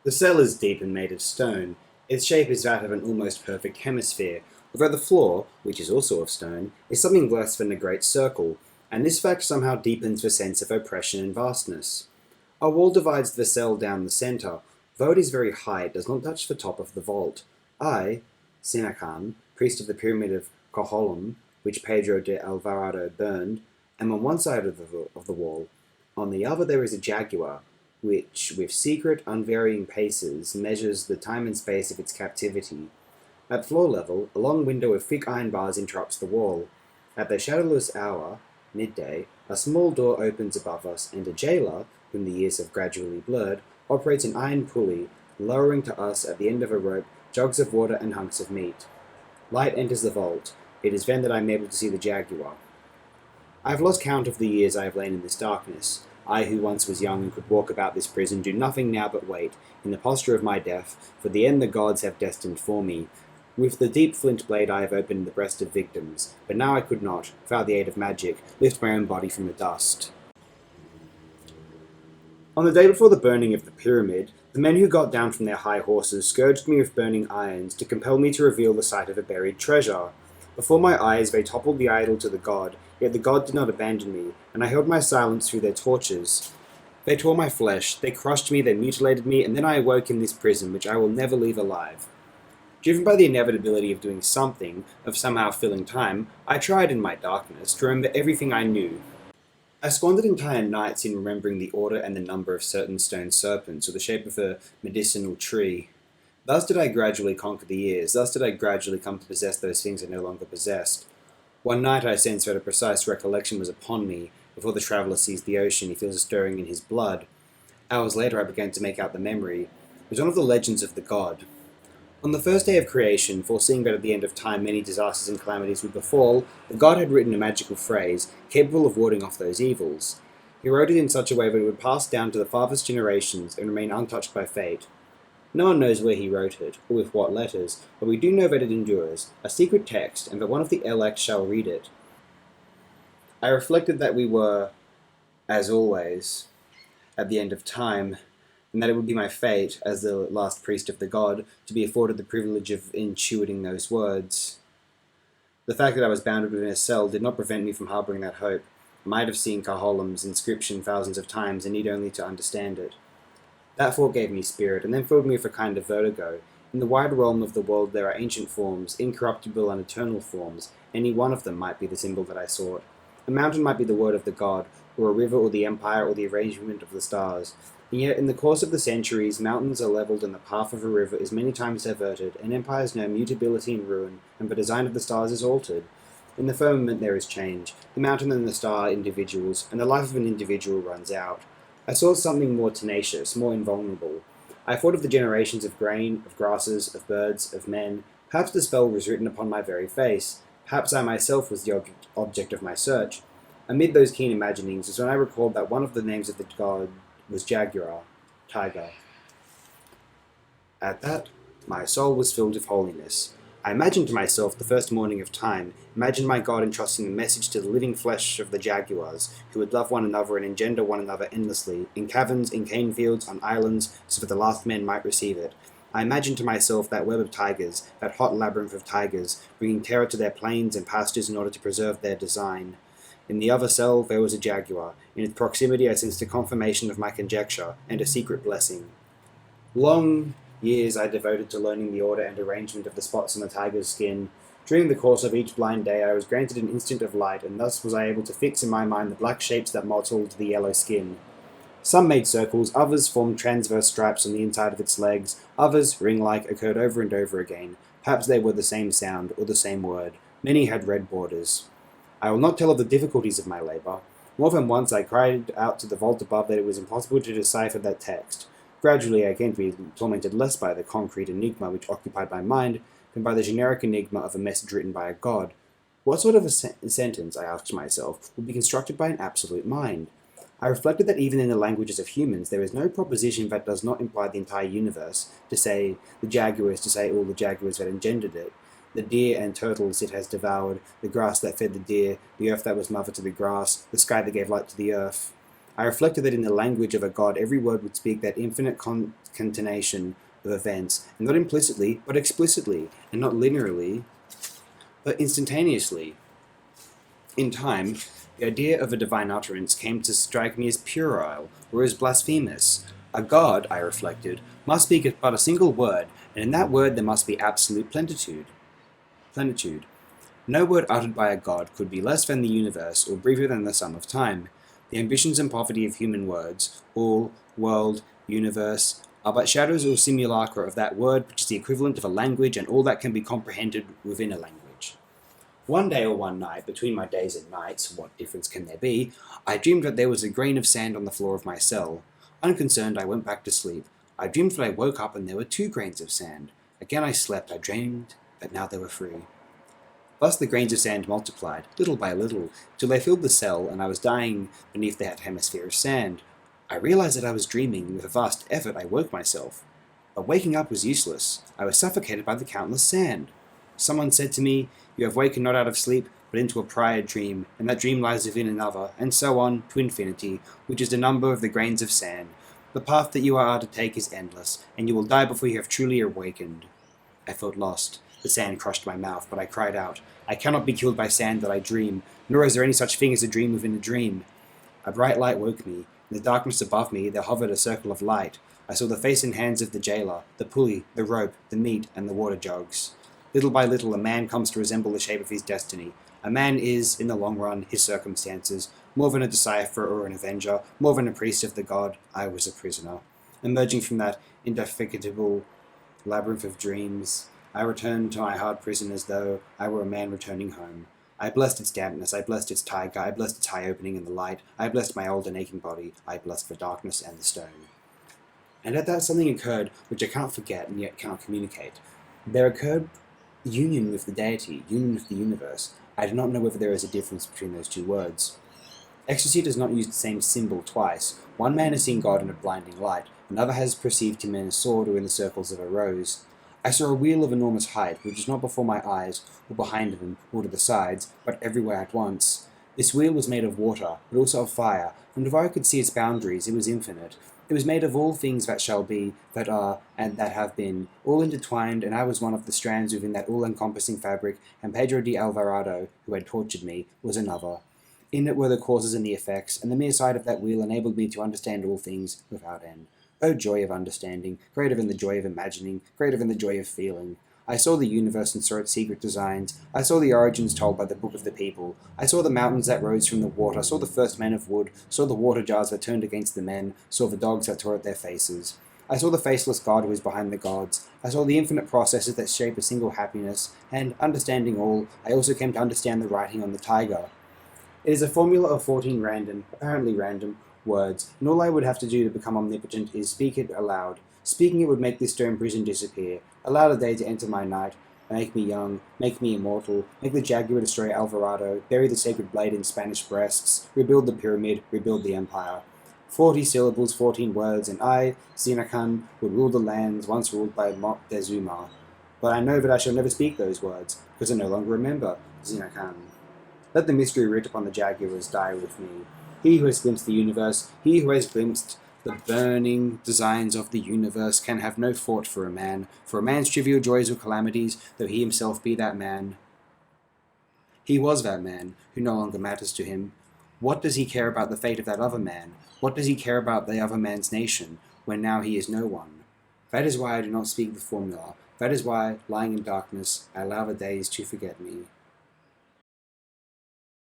The cell is deep and made of stone. Its shape is that of an almost perfect hemisphere, although the floor, which is also of stone, is something less than a great circle, and this fact somehow deepens the sense of oppression and vastness. A wall divides the cell down the centre. Though it is very high, it does not touch the top of the vault. I, Sinacan, priest of the pyramid of Coholum, which Pedro de Alvarado burned, am on one side of the wall. On the other there is a jaguar, which, with secret, unvarying paces, measures the time and space of its captivity. At floor level, a long window of thick iron bars interrupts the wall. At the shadowless hour, midday, a small door opens above us, and a jailer, whom the years have gradually blurred, operates an iron pulley, lowering to us at the end of a rope jugs of water and hunks of meat. Light enters the vault. It is then that I am able to see the jaguar. I have lost count of the years I have lain in this darkness. I who once was young and could walk about this prison do nothing now but wait, in the posture of my death, for the end the gods have destined for me. With the deep flint blade I have opened the breast of victims, but now I could not, without the aid of magic, lift my own body from the dust. On the day before the burning of the pyramid, the men who got down from their high horses scourged me with burning irons to compel me to reveal the sight of a buried treasure. Before my eyes they toppled the idol to the god, yet the god did not abandon me, and I held my silence through their tortures. They tore my flesh, they crushed me, they mutilated me, and then I awoke in this prison which I will never leave alive. Driven by the inevitability of doing something, of somehow filling time, I tried in my darkness to remember everything I knew. I squandered entire nights in remembering the order and the number of certain stone serpents, or the shape of a medicinal tree. Thus did I gradually conquer the years, thus did I gradually come to possess those things I no longer possessed. One night I sensed that a precise recollection was upon me. Before the traveller sees the ocean, he feels a stirring in his blood. Hours later I began to make out the memory. It was one of the legends of the god. On the first day of creation, foreseeing that at the end of time many disasters and calamities would befall, the god had written a magical phrase, capable of warding off those evils. He wrote it in such a way that it would pass down to the farthest generations and remain untouched by fate. No one knows where he wrote it, or with what letters, but we do know that it endures, a secret text, and that one of the elect shall read it. I reflected that we were, as always, at the end of time, and that it would be my fate, as the last priest of the god, to be afforded the privilege of intuiting those words. The fact that I was bounded within a cell did not prevent me from harbouring that hope. I might have seen Carholum's inscription thousands of times and need only to understand it. That thought gave me spirit, and then filled me with a kind of vertigo. In the wide realm of the world there are ancient forms, incorruptible and eternal forms. Any one of them might be the symbol that I sought. A mountain might be the word of the god, or a river or the empire or the arrangement of the stars. And yet, in the course of the centuries, mountains are levelled and the path of a river is many times diverted, and empires know mutability and ruin, and the design of the stars is altered. In the firmament there is change. The mountain and the star are individuals, and the life of an individual runs out. I saw something more tenacious, more invulnerable. I thought of the generations of grain, of grasses, of birds, of men. Perhaps the spell was written upon my very face. Perhaps I myself was the object of my search. Amid those keen imaginings is when I recalled that one of the names of the god was Jaguar, tiger. At that, my soul was filled with holiness. I imagined to myself the first morning of time, imagined my God entrusting a message to the living flesh of the jaguars, who would love one another and engender one another endlessly, in caverns, in cane fields, on islands, so that the last man might receive it. I imagined to myself that web of tigers, that hot labyrinth of tigers, bringing terror to their plains and pastures in order to preserve their design. In the other cell there was a jaguar. In its proximity I sensed a confirmation of my conjecture, and a secret blessing. Long years I devoted to learning the order and arrangement of the spots on the tiger's skin. During the course of each blind day I was granted an instant of light, and thus was I able to fix in my mind the black shapes that mottled the yellow skin. Some made circles, others formed transverse stripes on the inside of its legs, others, ring-like, occurred over and over again. Perhaps they were the same sound, or the same word. Many had red borders. I will not tell of the difficulties of my labour. More than once I cried out to the vault above that it was impossible to decipher that text. Gradually I came to be tormented less by the concrete enigma which occupied my mind than by the generic enigma of a message written by a god. What sort of a sentence, I asked myself, would be constructed by an absolute mind? I reflected that even in the languages of humans there is no proposition that does not imply the entire universe. To say the jaguar is to say all the jaguars that engendered it. The deer and turtles it has devoured, the grass that fed the deer, the earth that was mother to the grass, the sky that gave light to the earth. I reflected that in the language of a god, every word would speak that infinite concatenation of events, and not implicitly, but explicitly, and not linearly, but instantaneously. In time, the idea of a divine utterance came to strike me as puerile, or as blasphemous. A god, I reflected, must speak but a single word, and in that word there must be absolute plenitude. No word uttered by a god could be less than the universe, or briefer than the sum of time. The ambitions and poverty of human words, all, world, universe, are but shadows or simulacra of that word which is the equivalent of a language and all that can be comprehended within a language. One day or one night, between my days and nights, what difference can there be, I dreamed that there was a grain of sand on the floor of my cell. Unconcerned, I went back to sleep. I dreamed that I woke up and there were 2 grains of sand. Again I slept, I dreamed that now they were free. Thus the grains of sand multiplied, little by little, till they filled the cell, and I was dying beneath that hemisphere of sand. I realized that I was dreaming, and with a vast effort I woke myself. But waking up was useless. I was suffocated by the countless sand. Someone said to me, "You have wakened not out of sleep, but into a prior dream, and that dream lies within another, and so on, to infinity, which is the number of the grains of sand. The path that you are to take is endless, and you will die before you have truly awakened." I felt lost. The sand crushed my mouth, but I cried out, "I cannot be killed by sand that I dream, nor is there any such thing as a dream within a dream." A bright light woke me. In the darkness above me there hovered a circle of light. I saw the face and hands of the jailer, the pulley, the rope, the meat, and the water jugs. Little by little a man comes to resemble the shape of his destiny. A man is, in the long run, his circumstances. More than a decipherer or an avenger, more than a priest of the god, I was a prisoner. Emerging from that indefatigable labyrinth of dreams, I returned to my hard prison as though I were a man returning home. I blessed its dampness, I blessed its tiger, I blessed its high opening in the light, I blessed my old and aching body, I blessed the darkness and the stone. And at that something occurred which I cannot forget and yet cannot communicate. There occurred union with the deity, union with the universe. I do not know whether there is a difference between those 2 words. Ecstasy does not use the same symbol twice. One man has seen God in a blinding light, another has perceived him in a sword or in the circles of a rose. I saw a wheel of enormous height, which was not before my eyes, or behind them, or to the sides, but everywhere at once. This wheel was made of water, but also of fire, and before I could see its boundaries, it was infinite. It was made of all things that shall be, that are, and that have been, all intertwined, and I was one of the strands within that all-encompassing fabric, and Pedro de Alvarado, who had tortured me, was another. In it were the causes and the effects, and the mere sight of that wheel enabled me to understand all things without end. O joy of understanding, greater than the joy of imagining, greater than the joy of feeling. I saw the universe and saw its secret designs. I saw the origins told by the book of the people. I saw the mountains that rose from the water, saw the first men of wood, saw the water jars that turned against the men, saw the dogs that tore at their faces. I saw the faceless God who is behind the gods. I saw the infinite processes that shape a single happiness, and, understanding all, I also came to understand the writing on the tiger. It is a formula of 14 random, apparently random, words, and all I would have to do to become omnipotent is speak it aloud. Speaking it would make this stone prison disappear, allow the day to enter my night, make me young, make me immortal, make the jaguar destroy Alvarado, bury the sacred blade in Spanish breasts, rebuild the pyramid, rebuild the empire. 40 syllables, 14 words, and I, Xinacan, would rule the lands once ruled by Moctezuma. But I know that I shall never speak those words, because I no longer remember Xinacan. Let the mystery writ upon the jaguars die with me. He who has glimpsed the universe, he who has glimpsed the burning designs of the universe can have no thought for a man's trivial joys or calamities, though he himself be that man. He was that man, who no longer matters to him. What does he care about the fate of that other man? What does he care about the other man's nation, when now he is no one? That is why I do not speak the formula. That is why, lying in darkness, I allow the days to forget me.